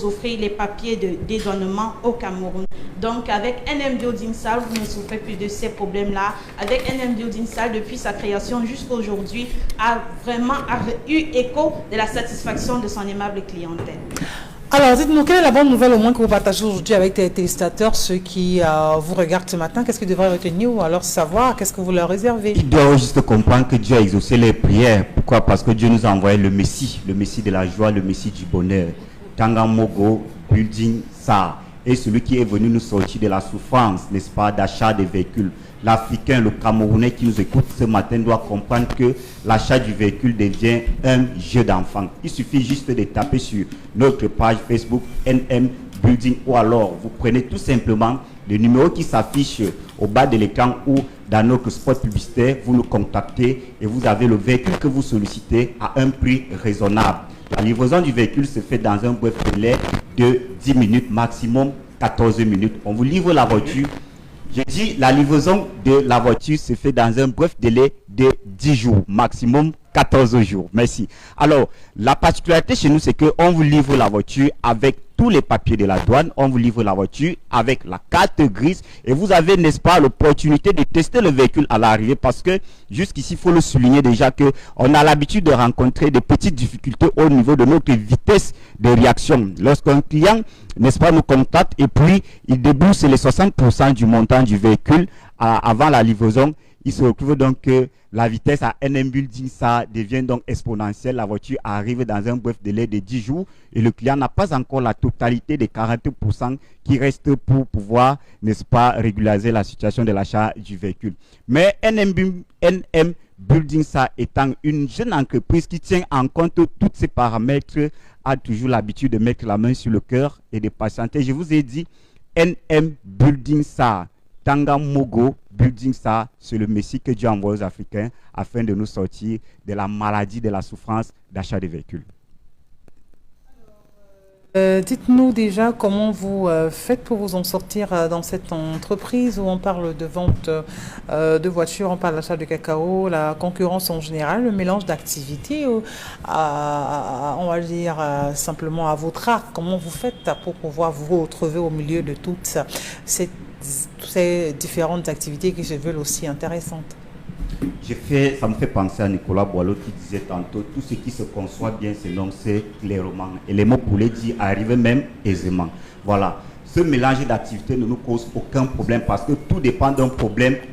offrir les papiers de dédouanement au Cameroun. Donc avec NM Building Sal, vous ne souffrez plus de ces problèmes-là. Avec NM Building Sal, depuis sa création jusqu'à aujourd'hui, a vraiment eu écho de la satisfaction de son aimable clientèle. Alors, dites-nous, quelle est la bonne nouvelle au moins que vous partagez aujourd'hui avec tes téléspectateurs, ceux qui vous regardent ce matin? Qu'est-ce qu'ils devraient retenir ou alors savoir? Qu'est-ce que vous leur réservez? Ils doivent juste comprendre que Dieu a exaucé les prières. Pourquoi? Parce que Dieu nous a envoyé le Messie de la joie, le Messie du bonheur. Tangamogo, Building Sa. Et celui qui est venu nous sortir de la souffrance, n'est-ce pas, d'achat des véhicules. L'Africain, le Camerounais qui nous écoute ce matin doit comprendre que l'achat du véhicule devient un jeu d'enfant. Il suffit juste de taper sur notre page Facebook NM Building ou alors vous prenez tout simplement le numéro qui s'affiche au bas de l'écran ou dans notre spot publicitaire, vous nous contactez et vous avez le véhicule que vous sollicitez à un prix raisonnable. La livraison du véhicule se fait dans un bref délai de 10 minutes, maximum 14 minutes. On vous livre la voiture. Je dis la livraison de la voiture se fait dans un bref délai de 10 jours, maximum 14 jours. Merci. Alors, la particularité chez nous, c'est qu'on vous livre la voiture avec tous les papiers de la douane. On vous livre la voiture avec la carte grise. Et vous avez, n'est-ce pas, l'opportunité de tester le véhicule à l'arrivée. Parce que, jusqu'ici, il faut le souligner déjà qu'on a l'habitude de rencontrer des petites difficultés au niveau de notre vitesse de réaction. Lorsqu'un client, n'est-ce pas, nous contacte et puis il débourse les 60% du montant du véhicule avant la livraison, il se retrouve donc que la vitesse à NM Building, ça devient donc exponentielle. La voiture arrive dans un bref délai de 10 jours et le client n'a pas encore la totalité des 40% qui restent pour pouvoir, n'est-ce pas, régulariser la situation de l'achat du véhicule. Mais NM Building, ça étant une jeune entreprise qui tient en compte tous ces paramètres, a toujours l'habitude de mettre la main sur le cœur et de patienter. Je vous ai dit, NM Building, ça. Tangamogo Building ça, c'est le Messie que Dieu envoie aux Africains afin de nous sortir de la maladie, de la souffrance d'achat de véhicules. Dites-nous déjà comment vous faites pour vous en sortir dans cette entreprise où on parle de vente de voitures, on parle d'achat de cacao, la concurrence en général, le mélange d'activités, on va dire simplement à votre art. Comment vous faites pour pouvoir vous retrouver au milieu de toutes ces différentes activités qui se veulent aussi intéressantes? Ça me fait penser à Nicolas Boileau qui disait tantôt, tout ce qui se conçoit bien s'énonce clairement. Et les mots pour les dire arrivent même aisément. Voilà. Ce mélange d'activités ne nous cause aucun problème parce que tout dépend d'un problème